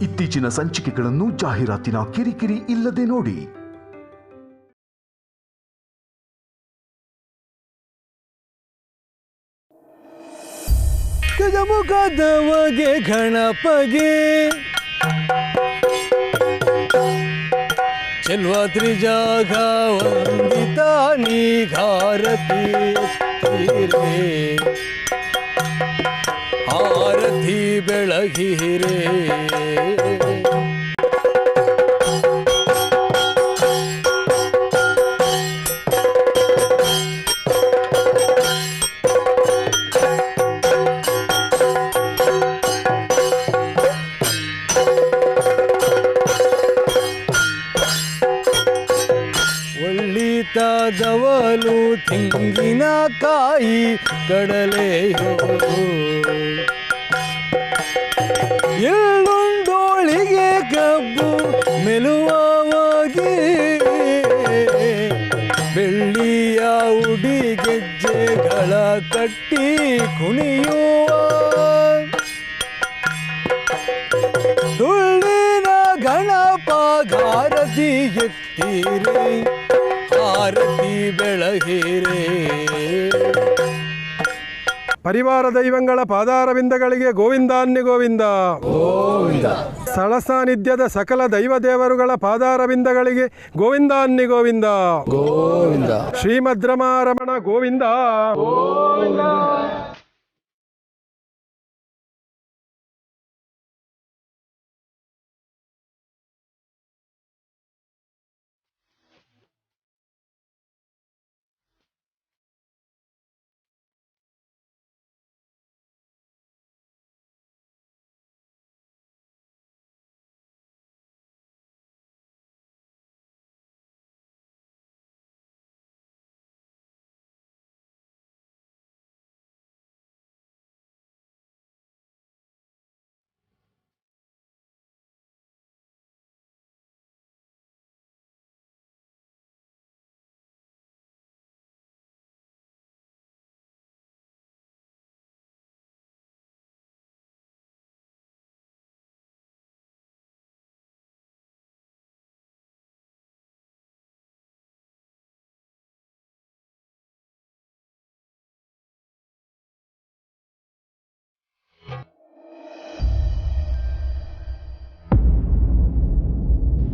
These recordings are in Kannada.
ಇತ್ತೀಚಿನ ಸಂಚಿಕೆಗಳನ್ನು ಜಾಹೀರಾತಿನ ಕಿರಿಕಿರಿ ಇಲ್ಲದೆ ನೋಡಿ. ಗಜಮುಖದವಗೆ ಗಣಪಗೆ ಚೆಲ್ವ ತ್ರಿಜಾಗ ವಂದಿತ ನೀಘಾರತಿ ಆರತಿ ಬೆಳಗಿರೆ ದವಲು ತೆಂಗಿನಕಾಯಿ ಕಡಲೆಯೋ ಎಳ್ಳುಂಡೋಳಿಗೆ ಕಬ್ಬು ಮೆಲುವಾಗಿ ಬೆಳ್ಳಿಯ ಉಡಿಗೆಜ್ಜೆಗಳ ಕಟ್ಟಿ ಕುಣಿಯುವ ತುಳ್ಳಿನ ಗಣಪ ಗಾರತಿ ಎತ್ತೀರೆ ಆರತಿ ಬೆಳಗಿರೆ. ಪರಿವಾರ ದೈವಗಳ ಪಾದಾರವಿಂದಗಳಿಗೆ ಗೋವಿಂದಾನ್ಯ ಗೋವಿಂದ ಗೋವಿಂದ. ಸ್ಥಳ ಸಾನ್ನಿಧ್ಯದ ಸಕಲ ದೈವ ದೇವರುಗಳ ಪಾದಾರವಿಂದಗಳಿಗೆ ಗೋವಿಂದಾನ್ಯ ಗೋವಿಂದ ಗೋವಿಂದ. ಶ್ರೀಮದ್ರಮಾರಮಣ ಗೋವಿಂದ ಗೋವಿಂದ.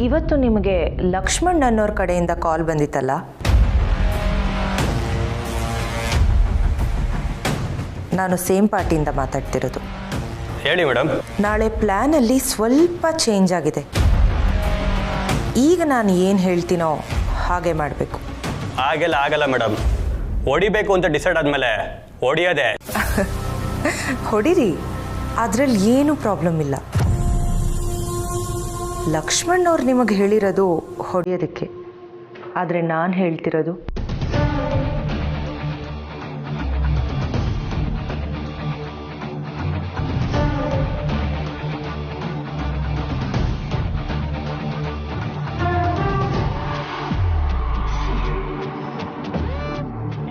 ಇವತ್ತು ನಿಮಗೆ ಲಕ್ಷ್ಮಣ್ ಅನ್ನೋರ ಕಡೆಯಿಂದ ಕಾಲ್ ಬಂದಿತ್ತಲ್ಲ? ನಾನು ಸೇಮ್ ಪಾರ್ಟಿಯಿಂದ ಮಾತಾಡ್ತಿರೋದು. ಹೇಳಿ ಮೇಡಮ್. ನಾಳೆ ಪ್ಲ್ಯಾನಲ್ಲಿ ಸ್ವಲ್ಪ ಚೇಂಜ್ ಆಗಿದೆ. ಈಗ ನಾನು ಏನು ಹೇಳ್ತೀನೋ ಹಾಗೆ ಮಾಡಬೇಕು. ಹಾಗೆಲ್ಲ ಆಗಲ್ಲ ಮೇಡಮ್. ಹೊಡಿಬೇಕು ಅಂತ ಡಿಸೈಡ್ ಆದಮೇಲೆ ಹೊಡಿಯೋದೆ. ಹೊಡಿರಿ, ಅದರಲ್ಲಿ ಏನೂ ಪ್ರಾಬ್ಲಮ್ ಇಲ್ಲ. ಲಕ್ಷ್ಮಣ್ ಅವ್ರು ನಿಮಗೆ ಹೇಳಿರೋದು ಹೊಡೆಯೋದಕ್ಕೆ, ಆದರೆ ನಾನು ಹೇಳ್ತಿರೋದು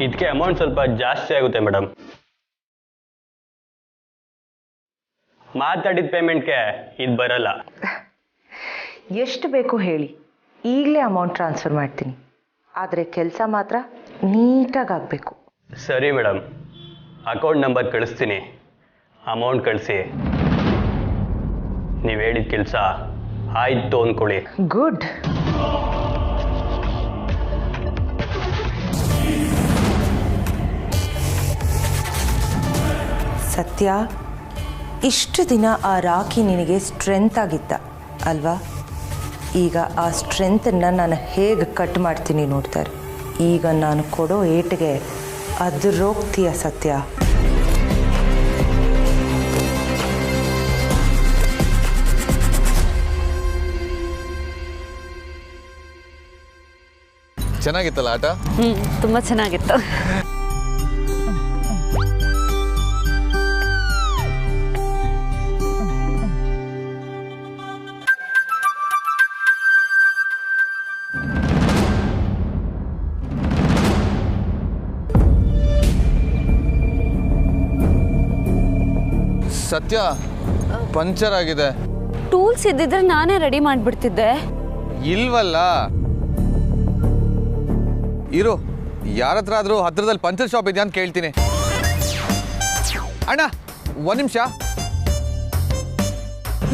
ಇದಕ್ಕೆ ಅಮೌಂಟ್ ಸ್ವಲ್ಪ ಜಾಸ್ತಿ ಆಗುತ್ತೆ ಮೇಡಮ್. ಮಾತಾಡಿದ ಪೇಮೆಂಟ್ಗೆ ಇದು ಬರಲ್ಲ. ಎಷ್ಟು ಬೇಕು ಹೇಳಿ, ಈಗಲೇ ಅಮೌಂಟ್ ಟ್ರಾನ್ಸ್ಫರ್ ಮಾಡ್ತೀನಿ. ಆದರೆ ಕೆಲಸ ಮಾತ್ರ ನೀಟಾಗಿ ಆಗಬೇಕು. ಸರಿ ಮೇಡಮ್, ಅಕೌಂಟ್ ನಂಬರ್ ಕಳಿಸ್ತೀನಿ, ಅಮೌಂಟ್ ಕಳಿಸಿ. ನೀವು ಹೇಳಿದ ಕೆಲಸ ಆಯಿತು ಅಂದ್ಕೊಳ್ಳಿ. ಗುಡ್. ಸತ್ಯ, ಇಷ್ಟು ದಿನ ಆ ರಾಖಿ ನಿನಗೆ ಸ್ಟ್ರೆಂತ್ ಆಗಿದ್ದ ಅಲ್ವಾ? ಈಗ ಆ ಸ್ಟ್ರೆಂತನ್ನು ನಾನು ಹೇಗೆ ಕಟ್ ಮಾಡ್ತೀನಿ ನೋಡ್ತಾರೆ. ಈಗ ನಾನು ಕೊಡೋ ಏಟಿಗೆ ಅದರೋಗ್ತೀಯ ಸತ್ಯ. ಚೆನ್ನಾಗಿತ್ತಲ್ಲ ಆಟ? ತುಂಬ ಚೆನ್ನಾಗಿತ್ತು. ಸತ್ಯ, ಪಂಚರ್ ಆಗಿದೆ. ಟೂಲ್ಸ್ ಇದ್ದಿದ್ರೆ ನಾನೇ ರೆಡಿ ಮಾಡಿಬಿಡ್ತಿದ್ದೆ. ಇಲ್ವಲ್ಲ. ಇರು, ಯಾರ ಹತ್ರ ಆದರೂ ಹತ್ರದಲ್ಲಿ ಪಂಚರ್ ಶಾಪ್ ಇದೆಯಾ ಅಂತ ಕೇಳ್ತೀನಿ. ಅಣ್ಣ, ಒಂದು ನಿಮಿಷ.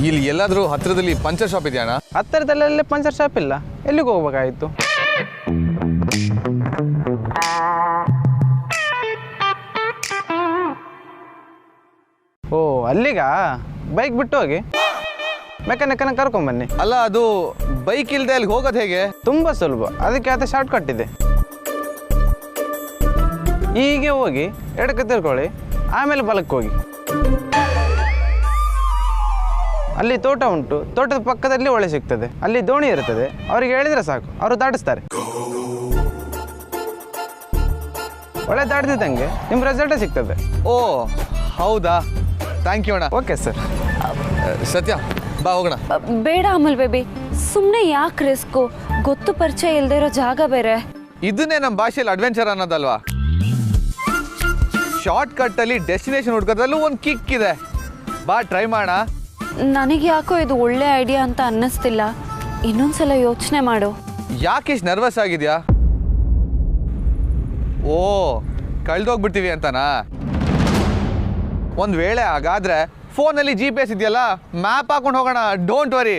ಇಲ್ಲಿ ಎಲ್ಲಾದರೂ ಹತ್ರದಲ್ಲಿ ಪಂಚರ್ ಶಾಪ್ ಇದೆಯಾ ಅಣ್ಣ? ಹತ್ತಿರದಲ್ಲೆಲ್ಲ ಪಂಚರ್ ಶಾಪ್ ಇಲ್ಲ, ಎಲ್ಲಿಗೆ ಹೋಗ್ಬೇಕಾಗಿತ್ತು? ಓ, ಅಲ್ಲಿಗ? ಬೈಕ್ ಬಿಟ್ಟು ಹೋಗಿ, ಮೆಕ್ಯಾನಿಕನ್ನ ಕರ್ಕೊಂಬನ್ನಿ. ಅಲ್ಲ, ಅದು ಬೈಕ್ ಇಲ್ಲದೆ ಅಲ್ಲಿ ಹೋಗೋದು ಹೇಗೆ? ತುಂಬ ಸುಲಭ, ಅದಕ್ಕೆ ಆತ ಶಾರ್ಟ್ ಕಟ್ ಇದೆ. ಹೀಗೆ ಹೋಗಿ ಎಡಕ್ಕೆ ತಿರ್ಕೊಳ್ಳಿ, ಆಮೇಲೆ ಬಲಕ್ಕೆ ಹೋಗಿ. ಅಲ್ಲಿ ತೋಟ ಉಂಟು, ತೋಟದ ಪಕ್ಕದಲ್ಲಿ ಹೊಳೆ ಸಿಗ್ತದೆ, ಅಲ್ಲಿ ದೋಣಿ ಇರ್ತದೆ. ಅವರಿಗೆ ಹೇಳಿದ್ರೆ ಸಾಕು, ಅವರು ದಾಟಿಸ್ತಾರೆ. ಹೊಳೆ ದಾಟಿದಂಗೆ ನಿಮ್ಮ ರಿಸಲ್ಟೇ ಸಿಗ್ತದೆ. ಓ ಹೌದಾ, ಥ್ಯಾಂಕ್ ಯು ಅಣ್ಣ. Okay sir. ಸತ್ಯ, ಬಾ ಹೋಗೋಣ. ಬೇಡ ಅಮಲ್ ಬೇಬಿ, ಸುಮ್ಮನೆ ಯಾಕೆ ರಿಸ್ಕು? ಗೊತ್ತು ಪರಿಚಯ ಇಲ್ಲದೆ ಇರೋ ಜಾಗ ಬೇರೆ. ಇದನ್ನೇ ನಮ್ಮ ಭಾಷೆಯಲ್ಲಿ ಅಡ್ವೆಂಚರ್ ಅನ್ನೋದಲ್ವಾ? ಶಾರ್ಟ್ ಕಟ್ಟಲ್ಲಿ ಡೆಸ್ಟಿನೇಷನ್ ಹುಡ್ಕೋದ್ರಲ್ಲೂ ಒಂದು ಕಿಕ್ ಇದೆ. ಬಾ, ಟ್ರೈ ಮಾಡೋಣ. ನನಗೆ ಯಾಕೋ ಇದು ಒಳ್ಳೆ ಐಡಿಯಾ ಅಂತ ಅನ್ನಿಸ್ತಿಲ್ಲ. ಇನ್ನೊಂದ್ಸಲ ಯೋಚನೆ ಮಾಡು. ಯಾಕೆ ಇಷ್ಟು ನರ್ವಸ್ ಆಗಿದೆಯಾ? ಓ, ಕಳ್ದೋಗ್ಬಿಡ್ತೀವಿ ಅಂತನಾ? ಒಂದು ವೇಳೆ ಹಾಗಾದ್ರೆ ಫೋನಲ್ಲಿ GPS ಇದೆಯಲ್ಲ, ಮ್ಯಾಪ್ ಹಾಕೊಂಡು ಹೋಗೋಣ. Don't worry.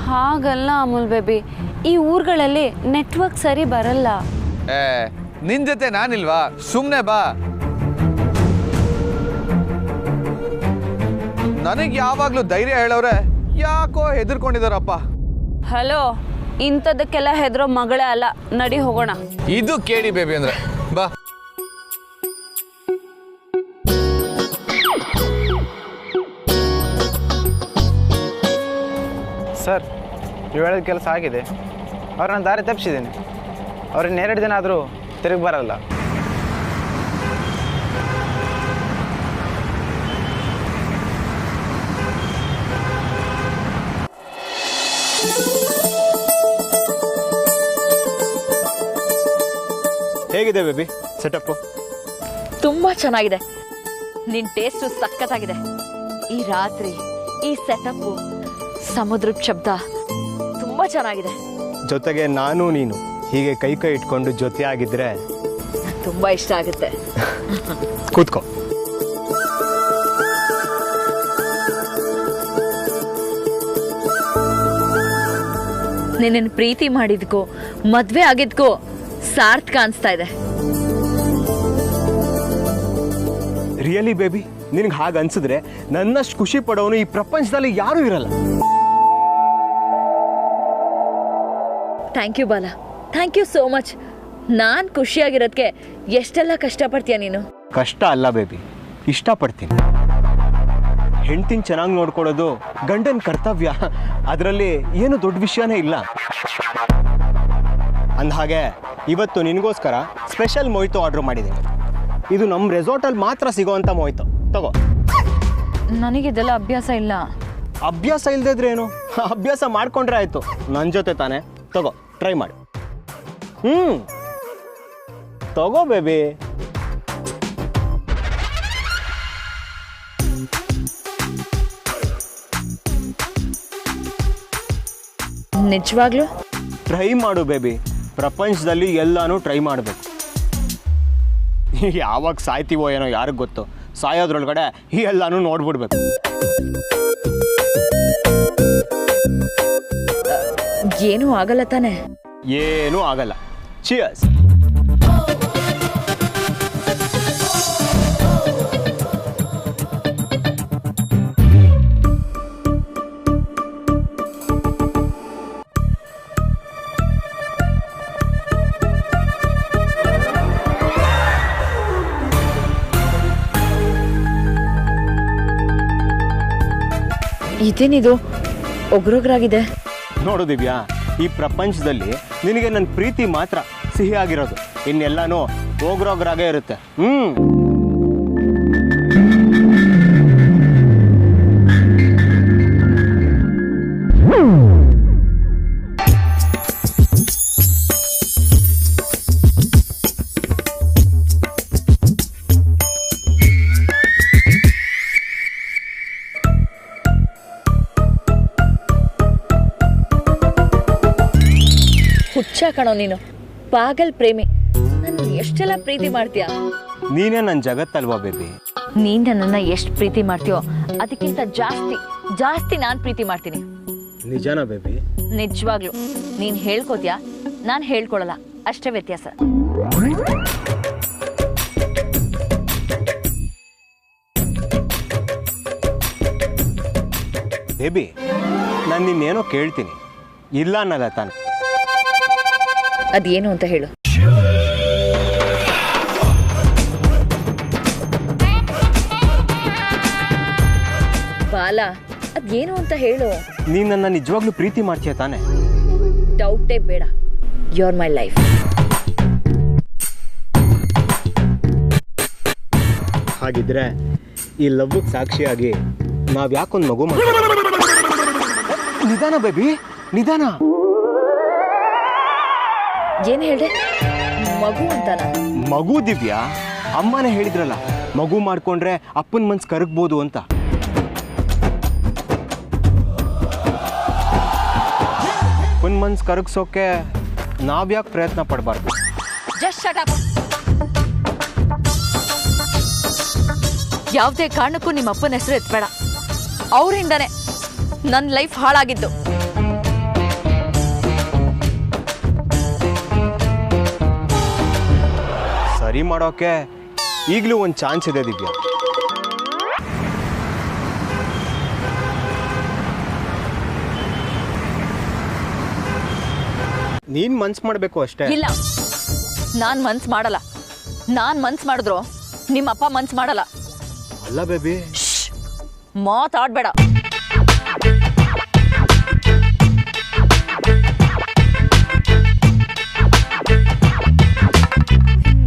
ಹಾಗಲ್ಲ ಅಮುಲ್ ಬೇಬಿ, ಈ ಊರುಗಳಲ್ಲಿ ನೆಟ್ವರ್ಕ್ ಸರಿ ಬರಲ್ಲ. ನಿನ್ ಜೊತೆ ನಾನಿಲ್ವಾ? ಸುಮ್ಮನೆ ಬಾ. ನನಗೆ ಯಾವಾಗಲೂ ಧೈರ್ಯ ಹೇಳೋರೆ ಯಾಕೋ ಹೆದರ್ಕೊಂಡಿದಾರಪ್ಪ. ಹಲೋ, ಇಂಥದಕ್ಕೆಲ್ಲ ಹೆದರೋ ಮಗಳೇ ಅಲ್ಲ. ನಡಿ ಹೋಗೋಣ. ಇದು ಕೇಳಿ ಬೇಬಿ ಅಂದ್ರೆ. ಬಾ. ಸರ್, ನೀವು ಹೇಳಿದ ಕೆಲಸ ಆಗಿದೆ. ಅವ್ರನ್ನ ದಾರಿ ತಪ್ಪಿಸಿದ್ದೀನಿ. ಅವ್ರನ್ನ 2 ದಿನ ಆದರೂ ತಿರುಗಿ ಬರಲ್ಲ. ಹೇಗಿದೆ ಬೇಬಿ ಸೆಟಪ್ಪು? ತುಂಬ ಚೆನ್ನಾಗಿದೆ. ನಿನ್ನ ಟೇಸ್ಟು ಸಖತ್ತಾಗಿದೆ. ಈ ರಾತ್ರಿ, ಈ ಸೆಟಪ್ಪು, ಸಮುದ್ರದ ಶಬ್ದ ತುಂಬ ಚೆನ್ನಾಗಿದೆ. ಜೊತೆಗೆ ನಾನು ನೀನು ಹೀಗೆ ಕೈ ಕೈ ಇಟ್ಕೊಂಡು ಜೊತೆ ಆಗಿದ್ರೆ ತುಂಬ ಇಷ್ಟ ಆಗುತ್ತೆ. ಕೂತ್ಕೋ. ನಿನ್ನನ್ನು ಪ್ರೀತಿ ಮಾಡಿದ್ಕೋ ಮದುವೆ ಆಗಿದ್ಕೋ ಸಾರ್ಥಕ ಅನಿಸ್ತಾ ಇದೆ. ರಿಯಲಿ ಬೇಬಿ, ನಿನಗೆ ಹಾಗೆ ಅನ್ಸಿದ್ರೆ ನನ್ನಷ್ಟು ಖುಷಿ ಪಡೋನು ಈ ಪ್ರಪಂಚದಲ್ಲಿ ಯಾರೂ ಇರಲ್ಲ. ಥ್ಯಾಂಕ್ ಯು ಬಾಲ, ಥ್ಯಾಂಕ್ ಯು ಸೋ ಮಚ್. ನಾನು ಖುಷಿಯಾಗಿರೋದಕ್ಕೆ ಎಷ್ಟೆಲ್ಲ ಕಷ್ಟಪಡ್ತೀಯ ನೀನು. ಕಷ್ಟ ಅಲ್ಲ ಬೇಬಿ, ಇಷ್ಟಪಡ್ತೀನಿ. ಹೆಂಡ್ತಿನ ಚೆನ್ನಾಗಿ ನೋಡ್ಕೊಳ್ಳೋದು ಗಂಡನ ಕರ್ತವ್ಯ. ಅದರಲ್ಲಿ ಏನು ದೊಡ್ಡ ವಿಷಯನೇ ಇಲ್ಲ. ಅಂದಹಾಗೆ ಇವತ್ತು ನಿನಗೋಸ್ಕರ ಸ್ಪೆಷಲ್ ಮೊಯ್ತೋ ಆರ್ಡ್ರ್ ಮಾಡಿದ್ದೀನಿ. ಇದು ನಮ್ಮ ರೆಸಾರ್ಟಲ್ಲಿ ಮಾತ್ರ ಸಿಗೋವಂಥ ಮೊಯ್ತೋ. ತಗೋ. ನನಗಿದೆಲ್ಲ ಅಭ್ಯಾಸ ಇಲ್ಲ. ಅಭ್ಯಾಸ ಇಲ್ಲದಿದ್ರೆ ಏನು? ಅಭ್ಯಾಸ ಮಾಡ್ಕೊಂಡ್ರೆ ಆಯಿತು. ನನ್ನ ಜೊತೆ ತಾನೆ. ತಗೋ, ಟ್ರೈ ಮಾಡಿ. ತಗೋ ಬೇಬಿ. ನಿಜವಾಗ್ಲೂ ಟ್ರೈ ಮಾಡು ಬೇಬಿ. ಪ್ರಪಂಚದಲ್ಲಿ ಎಲ್ಲಾನು ಟ್ರೈ ಮಾಡಬೇಕು. ಯಾವಾಗ ಸಾಯ್ತೀವೋ ಏನೋ ಯಾರಿಗೆ ಗೊತ್ತು. ಸಾಯೋದ್ರೊಳಗಡೆ ಎಲ್ಲಾನು ನೋಡ್ಬಿಡ್ಬೇಕು. ಏನೂ ಆಗಲ್ಲ ತಾನೆ? ಏನೂ ಆಗಲ್ಲ. ಚಿಯರ್ಸ್. ಇದೇನಿದು ಒಗ್ರೊಗ್ರಾಗಿದೆ? ನೋಡು ದಿವ್ಯಾ, ಈ ಪ್ರಪಂಚದಲ್ಲಿ ನಿನಗೆ ನನ್ನ ಪ್ರೀತಿ ಮಾತ್ರ ಸಿಹಿಯಾಗಿರೋದು. ಇನ್ನೆಲ್ಲಾನು ಒಗ್ರೊಗ್ರಾಗೇ ಇರುತ್ತೆ. ಹುಚ್ಚ ಕಣೋ ನೀನು, ಪಾಗಲ್ ಪ್ರೇಮಿ. ನಾನು ಎಷ್ಟೆಲ್ಲ ಪ್ರೀತಿ ಮಾಡ್ತೀಯ. ನೀನೇ ನನ್ನ ಜಗತ್ತಲ್ವಾ ಬೇಬಿ. ನೀನ್ ನನ್ನನ್ನ ಎಷ್ಟು ಪ್ರೀತಿ ಮಾಡ್ತೀಯೋ ಅದಕ್ಕಿಂತ ಜಾಸ್ತಿ ನಾನು ಪ್ರೀತಿ ಮಾಡ್ತೀನಿ. ನಿಜನಾ ಬೇಬಿ? ನಿಜವಾಗ್ಲು ನೀನ್ ಹೇಳ್ಕೋತೀಯ, ನಾನು ಹೇಳ್ಕೊಳಲ್ಲ, ಅಷ್ಟೇ ವ್ಯತ್ಯಾಸ. ಬೇಬಿ, ನಾನು ನಿನ್ನೇನೋ ಕೇಳ್ತೀನಿ, ಇಲ್ಲ ಅನ್ನಲ್ಲ ತಾನೆ? ಅದೇನು ಅಂತ ಹೇಳು. ಬಾಲ, ಅದೇನು ಅಂತ ಹೇಳು. ನೀನು ನನ್ನ ನಿಜವಾಗ್ಲೂ ಪ್ರೀತಿ ಮಾಡ್ತೀಯ ತಾನೆ? ಡೌಟೇ ಬೇಡ. You are my life. ಹಾಗಿದ್ರೆ ಈ ಲವ್ಗೆ ಸಾಕ್ಷಿಯಾಗಿ ನಾವ್ ಯಾಕೊಂದು ಮಗು ನಿಧಾನ ಬೇಬಿ, ನಿಧಾನ. ಏನ್ ಹೇಳ್ದೆ? ಮಗು ಅಂತಾನ? ಮಗು ದಿವ್ಯಾ, ಅಮ್ಮನೇ ಹೇಳಿದ್ರಲ್ಲ ಮಗು ಮಾಡ್ಕೊಂಡ್ರೆ ಅಪ್ಪನ ಮನ್ಸು ಕರಗ್ಬೋದು ಅಂತ. ಅಪ್ಪನ ಮನ್ಸು ಕರಗ್ಸೋಕೆ ನಾವ್ಯಾಕೆ ಪ್ರಯತ್ನ ಪಡಬಾರ್ದು? Just shut up. ಯಾವುದೇ ಕಾರಣಕ್ಕೂ ನಿಮ್ಮ ಅಪ್ಪನ ಹೆಸರು ಎತ್ಬೇಡ. ಅವರಿಂದಾನೆ ನನ್ನ ಲೈಫ್ ಹಾಳಾಗಿದ್ದು. ಸರಿ ಮಾಡೋಕೆ ಈಗಲೂ ಒಂದು ಚಾನ್ಸ್ ಇದೆ ದಿವ್ಯಾ. ನೀನ್ ಮನ್ಸು ಮಾಡಬೇಕು ಅಷ್ಟೇ. ಇಲ್ಲ, ನಾನ್ ಮನ್ಸು ಮಾಡಲ್ಲ. ನಾನ್ ಮನ್ಸು ಮಾಡಿದ್ರು ನಿಮ್ಮಪ್ಪ ಮನ್ಸು ಮಾಡಲ್ಲ. ಅಲ್ಲ ಬೇಬಿ, ಮಾತಾಡ್ಬೇಡ.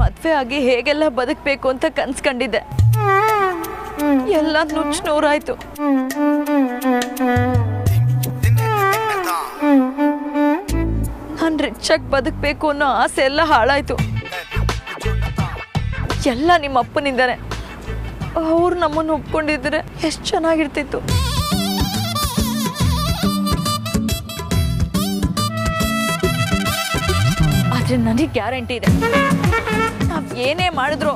ಮದ್ವೆ ಆಗಿ ಹೇಗೆಲ್ಲ ಬದುಕಬೇಕು ಅಂತ ಕನ್ಸ್ಕೊಂಡಿದ್ದೆ. ಎಲ್ಲ ನುಚ್ಚು ನೂರಾಯ್ತು. ನಾನು ರಿಚ್ ಆಗಿ ಬದುಕಬೇಕು ಅನ್ನೋ ಆಸೆ ಎಲ್ಲ ಹಾಳಾಯ್ತು. ಎಲ್ಲ ನಿಮ್ಮ ಅಪ್ಪನಿಂದಾನೆ. ಅವ್ರು ನಮ್ಮನ್ನು ಒಪ್ಕೊಂಡಿದ್ರೆ ಎಷ್ಟು ಚೆನ್ನಾಗಿರ್ತಿತ್ತು. ಆದ್ರೆ ನನಗೆ ಗ್ಯಾರಂಟಿ ಇದೆ, ನಾವ್ ಏನೇ ಮಾಡಿದ್ರು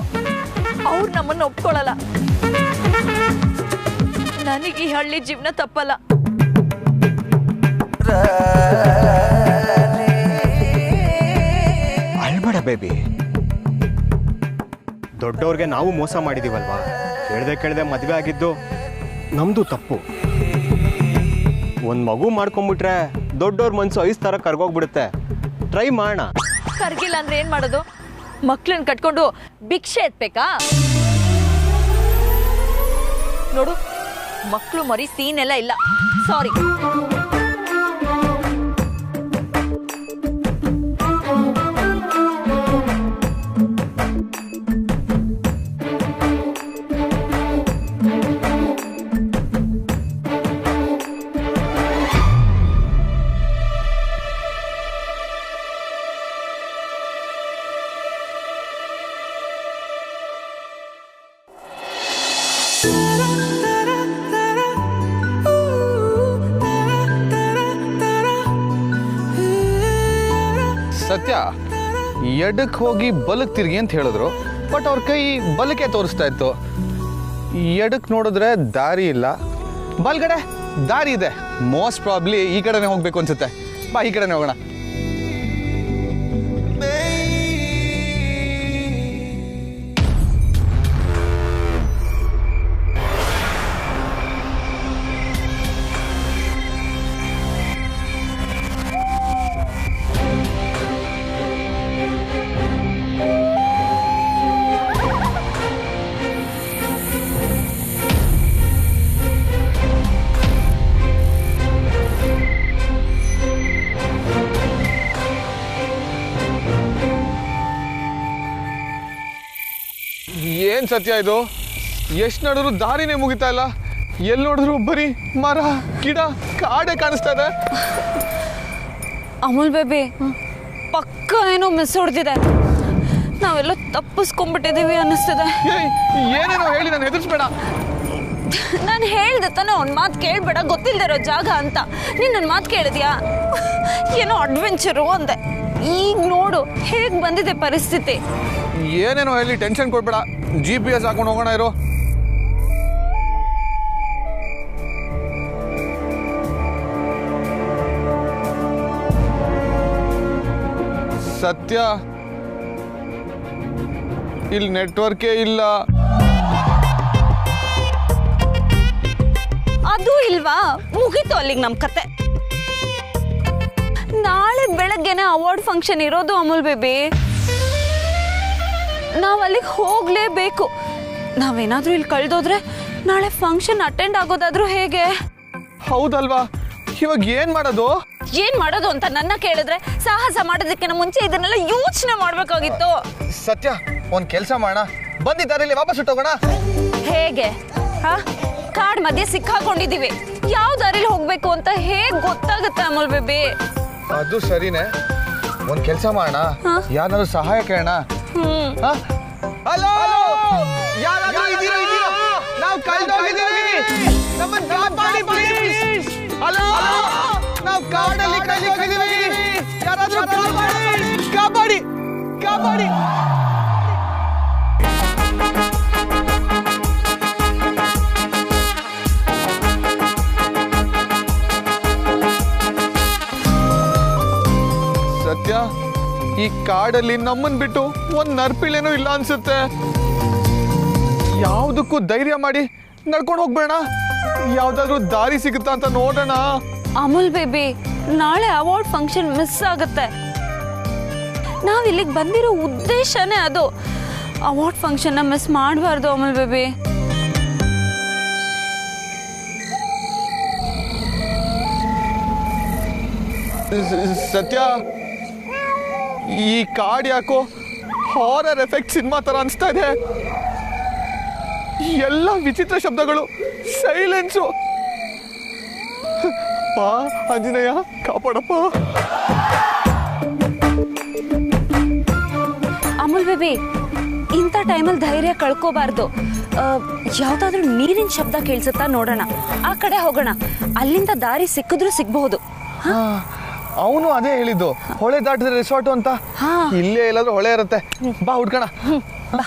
ಅವ್ರು ನಮ್ಮನ್ನು ಒಪ್ಕೊಳ್ಳಲ್ಲ. ನನಗೆ ಈ ಹಳ್ಳಿ ಜೀವನ ತಪ್ಪಲ್ಲ. ಅಳ್ಬೇಡ ಬೇಬಿ. ದೊಡ್ಡವ್ರಿಗೆ ನಾವು ಮೋಸ ಮಾಡಿದೀವಲ್ವಾ? ಕೇಳ್ದೆ ಮದುವೆ ಆಗಿದ್ದು ನಮ್ದು ತಪ್ಪು. ಒಂದು ಮಗು ಮಾಡ್ಕೊಂಡ್ಬಿಟ್ರೆ ದೊಡ್ಡವ್ರ ಮನ್ಸು ಐಸ್ ಥರ ಕರ್ಗೋಗ್ಬಿಡುತ್ತೆ. ಟ್ರೈ ಮಾಡೋಣ. ಕರ್ಗಿಲ್ಲ ಅಂದ್ರೆ ಏನ್ ಮಾಡೋದು? ಮಕ್ಳನ್ನ ಕಟ್ಕೊಂಡು ಭಿಕ್ಷೆ ಎತ್ಬೇಕಾ? ನೋಡು, ಮಕ್ಳು ಮರಿ ಸೀನ್ ಎಲ್ಲ ಇಲ್ಲ. ಸಾರಿ. ಸತ್ಯ ಎಡಕ್ಕೆ ಹೋಗಿ ಬಲಕ್ಕೆ ತಿರುಗಿ ಅಂತ ಹೇಳಿದ್ರು, ಬಟ್ ಅವ್ರ ಕೈ ಬಲಕ್ಕೆ ತೋರಿಸ್ತಾ ಇತ್ತು. ಎಡಕ್ಕೆ ನೋಡಿದ್ರೆ ದಾರಿ ಇಲ್ಲ, ಬಲ್ಗಡೆ ದಾರಿ ಇದೆ. ಮೋಸ್ಟ್ ಪ್ರಾಬ್ಲಿ ಈ ಕಡೆನೇ ಹೋಗ್ಬೇಕು ಅನ್ಸುತ್ತೆ. ಬಾ, ಈ ಕಡೆನೇ ಹೋಗೋಣ. ಏನ್ ಸತ್ಯ ಇದು? ಎಷ್ಟು ನೋಡಿದ್ರು ದಾರಿನೇ ಮುಗಿತಾ ಇಲ್ಲ. ಎಲ್ಲಿ ನೋಡಿದ್ರು ಬರೀ ಮರ, ಗಿಡ, ಕಾಡೆ ಕಾಣಿಸ್ತಾ ಇದೆ. ಅಮೂಲ್ ಬೇಬಿ, ಪಕ್ಕ ಏನೋ ಮಿಸ್ ಹೊಡ್ತಿದೆ. ನಾವೆಲ್ಲ ತಪ್ಪಿಸ್ಕೊಂಡ್ಬಿಟ್ಟಿದೀವಿ ಅನ್ನಿಸ್ತದೆ. ಏನೇನೋ ಹೇಳಿ ನಾನು ಹೆದರ್ಸ್ಬೇಡ. ನಾನು ಹೇಳ್ದೆ ತಾನೆ ಒಂದ್ ಮಾತು ಕೇಳ್ಬೇಡ, ಗೊತ್ತಿಲ್ದಿರೋ ಜಾಗ ಅಂತ. ನೀನ್ ನನ್ನ ಮಾತು ಕೇಳಿದ್ಯಾ? ಏನೋ ಅಡ್ವೆಂಚರು ಅಂದೆ. ಈಗ ನೋಡು ಹೇಗ್ ಬಂದಿದೆ ಪರಿಸ್ಥಿತಿ. ಏನೇನೋ ಹೇಳಿ ಟೆನ್ಷನ್ ಕೊಡ್ಬೇಡ, GPS ಹಾಕೊಂಡು ಹೋಗೋಣ ಇರೋ. ಸತ್ಯ, ಇಲ್ಲಿ ನೆಟ್ವರ್ಕೇ ಇಲ್ಲ. ಅದು ಇಲ್ವಾ, ಮುಗೀತು ಅಲ್ಲಿಗೆ ನಮ್ ಕತೆ. ನಾಳೆ ಬೆಳಗ್ಗೆನೆ ಅವಾರ್ಡ್ ಫಂಕ್ಷನ್ ಇರೋದು ಅಮೂಲ್ ಬೇಬಿ. ನಾವ್ ಅಲ್ಲಿಗೆ ಹೋಗ್ಲೇಬೇಕು. ನಾವೇನಾದ್ರೂ ಇಲ್ಲಿ ಕಳ್ದೋದ್ರೆ ನಾಳೆ ಫಂಕ್ಷನ್ ಅಟೆಂಡ್ ಆಗೋದಾದ್ರೂ ಹೇಗೆ? ಹೌದಲ್ವಾ, ಇವಾಗ ಏನ್ ಮಾಡೋದು? ಏನ್ ಮಾಡೋದು ಅಂತ ನನ್ನ ಕೇಳಿದ್ರೆ ಸಾಹಸ ಮಾಡೋದಕ್ಕಿಂತ ಮುಂಚೆ ಇದನ್ನೆಲ್ಲ ಯೋಚನೆ ಮಾಡ್ಬೇಕಾಗಿತ್ತು. ಸತ್ಯ, ಒಂದ್ ಕೆಲ್ಸ ಮಾಡೋಣ, ಬಂದಿದ್ದಾರಲ್ಲಿ ವಾಪಸ್ ಹೋಗೋಣ. ಹೇಗೆ? ಕಾಡ್ ಮಧ್ಯೆ ಸಿಕ್ಕಾಕೊಂಡಿದೀವಿ, ಯಾವ ದಾರಿಲಿ ಹೋಗ್ಬೇಕು ಅಂತ ಹೇಗ್ ಗೊತ್ತಾಗುತ್ತೆ ಅಮೂಲ್ ಬೇಬಿ? ಅದು ಸರಿನೇ, ಒಂದ್ ಕೆಲ್ಸ ಮಾಡೋಣ, ಯಾರಾದ್ರೂ ಸಹಾಯ ಕೇಳೋಣ. ಹಲೋ, ಯಾರಾದ್ರೂ ಇದ್ದೀರಾ? ನಾವು ಕಳ್ದೋಗಿದ್ದೀವಿ, ನಮ್ಮನ್ನ ಕಾಪಾಡಿ ಪ್ಲೀಸ್. ಹಲೋ, ನಾವು ಕಾಡಲ್ಲಿ ಕಳ್ದೋಗಿದ್ದೀವಿ, ಯಾರಾದ್ರೂ ಕಾಪಾಡಿ ಕಾಪಾಡಿ. ಸತ್ಯ, ಈ ಕಾಡಲ್ಲಿ ನಮ್ಮನ್ ಬಿಟ್ಟು ಒಂದ್ ನರ್ಪಿಳೇನೂ ಇಲ್ಲ ಅನ್ಸುತ್ತೆ. ಯಾವ್ದಕ್ಕೂ ಧೈರ್ಯ ಮಾಡಿ ನಡ್ಕೊಂಡು ಹೋಗ್ಬೇಡ, ಯಾವ್ದಾದ್ರು ದಾರಿ ಸಿಗುತ್ತಾ ಅಂತ ನೋಡೋಣ. ಅಮೂಲ್ ಬೇಬಿ, ನಾಳೆ ಅವಾರ್ಡ್ ಫಂಕ್ಷನ್ ಮಿಸ್ ಆಗುತ್ತೆ. ನಾವ್ ಇಲ್ಲಿಗೆ ಬಂದಿರೋ ಉದ್ದೇಶನೇ ಅದು. ಅವಾರ್ಡ್ ಫಂಕ್ಷನ್ ಮಿಸ್ ಮಾಡಬಾರ್ದು ಅಮೂಲ್ ಬೇಬಿ. ಸತ್ಯ, ಈ ಕಾಡ್ ಯಾಕೋ ಹಾರರ್ ಎಫೆಕ್ಟ್ ಸಿನಿಮಾ ತರ ಅನಿಸ್ತಾ ಇದೆ. ಎಲ್ಲ ವಿಚಿತ್ರ ಶಬ್ದಗಳು, ಸೈಲೆನ್ಸು. ಪಾ ಆಂಜನೇಯ, ಕಾಪಾಡಪ್ಪ. ಅಮೂಲ್ ಬೇಬಿ, ಇಂಥ ಟೈಮಲ್ಲಿ ಧೈರ್ಯ ಕಳ್ಕೋಬಾರ್ದು. ಯಾವ್ದಾದ್ರೂ ನೀರಿನ ಶಬ್ದ ಕೇಳಿಸುತ್ತಾ ನೋಡೋಣ, ಆ ಕಡೆ ಹೋಗೋಣ. ಅಲ್ಲಿಂದ ದಾರಿ ಸಿಕ್ಕಿದ್ರೂ ಸಿಗ್ಬಹುದು. ಅವನು ಅದೇ ಹೇಳಿದ್ದು, ಹೊಳೆ ದಾಟಿದ್ರೆ ರೆಸಾರ್ಟು ಅಂತ. ಇಲ್ಲೇ ಎಲ್ಲಾದ್ರೂ ಹೊಳೆ ಇರುತ್ತೆ, ಬಾ ಹುಡ್ಕೋಣ. ಬಾ.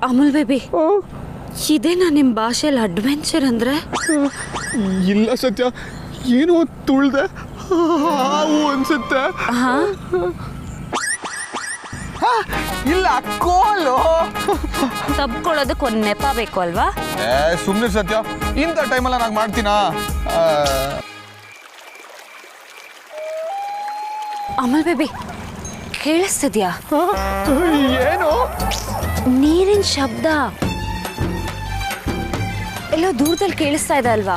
ಅಮೂಲ್ ಬೇಬಿ, ಇದೇನಾ ನಿಮ್ಮ ಭಾಷೆಯಲ್ಲಿ ಅಡ್ವೆಂಚರ್ ಅಂದ್ರೆ? ಇಲ್ಲ ಸತ್ಯ, ಏನೋ ತುಳ್ದೆ ಹಾವು ಅನ್ಸುತ್ತೆ. ಇಲ್ಲ, ಕೋಲು. ತಬ್ಕೊಳ್ಳೋದಕ್ಕೆ ಒಂದು ನೆಪ ಬೇಕು ಅಲ್ವಾ? ಸುಮ್ಮನೆ ಸತ್ಯ, ಇಂಥ ಟೈಮಲ್ಲ ನಾನು ಮಾಡ್ತೀನಾ? ಅಮೂಲ್ ಬೇಬಿ, ಕೇಳಿಸ್ತಿದ್ಯಾ? ಏನು? ನೀರಿನ ಶಬ್ದ ಎಲ್ಲೋ ದೂರದಲ್ಲಿ ಕೇಳಿಸ್ತಾ ಇದೆ ಅಲ್ವಾ?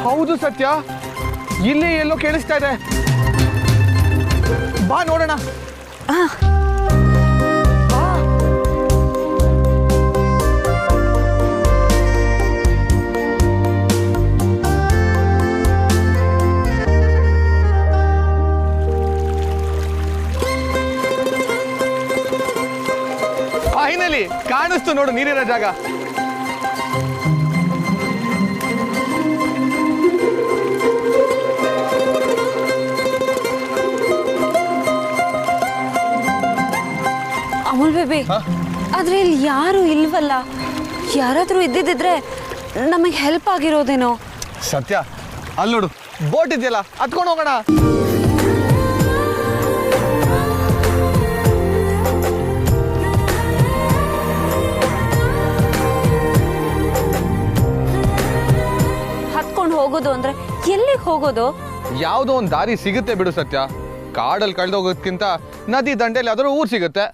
ಹೌದು ಸತ್ಯ, ಇಲ್ಲಿ ಎಲ್ಲೋ ಕೇಳಿಸ್ತಾ ಇದೆ. ಬಾ ನೋಡೋಣ. ಫೈನಲಿ ಕಾಣಿಸ್ತು ನೋಡು ನೀರಿನ ಜಾಗ. ಅಮೂಲ್ ಬೇಬಿ, ಆದರೆ ಇಲ್ಲಿ ಯಾರು ಇಲ್ವಲ್ಲ. ಯಾರಾದರೂ ಇದ್ದಿದ್ದಿದ್ರೆ ನಮಗೆ ಹೆಲ್ಪ್ ಆಗಿರೋದೇನೋ. ಸತ್ಯ, ಅಲ್ಲಿ ನೋಡು ಬೋಟ್ ಇದೆಯಲ್ಲ, ಹತ್ಕೊಂಡು ಹೋಗೋಣ. ಹತ್ಕೊಂಡು ಹೋಗೋದು ಅಂದ್ರೆ ಎಲ್ಲಿಗೆ ಹೋಗೋದು? ಯಾವುದೋ ಒಂದು ದಾರಿ ಸಿಗುತ್ತೆ ಬಿಡು ಸತ್ಯ. ಕಾಡಲ್ಲಿ ಕಳೆದು ಹೋಗೋದಕ್ಕಿಂತ ನದಿ ದಂಡೆಯಲ್ಲಿ ಯಾವ್ದಾದ್ರು ಊರು ಸಿಗುತ್ತೆ.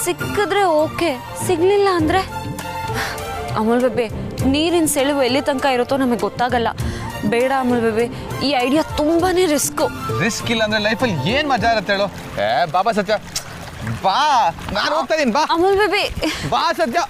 ಸಿಕ್ಕಿದ್ರೆ ಓಕೆ, ಸಿಗ್ಲಿಲ್ಲ ಅಂದ್ರೆ ಅಮೂಲ್ ಬೇಬಿ, ನೀರಿನ ಸೆಳೆವು ಎಲ್ಲಿ ತನಕ ಇರುತ್ತೋ ನಮಗೆ ಗೊತ್ತಾಗಲ್ಲ. ಬೇಡ ಅಮೂಲ್ ಬೇಬಿ, ಈ ಐಡಿಯಾ ತುಂಬಾನೇ ರಿಸ್ಕ್ ಇಲ್ಲ ಅಂದ್ರೆ ಲೈಫಲ್ಲಿ ಏನ್ ಮಜಾ ಇರುತ್ತೆ ಹೇಳು. ಬಾಬಾ ಸತ್ಯ, ಬಾ, ನಾನು ಹೋಗ್ತಾ ಇದೀನಿ, ಬಾ ಅಮೂಲ್ ಬೇಬಿ. ಬಾ ಸತ್ಯ.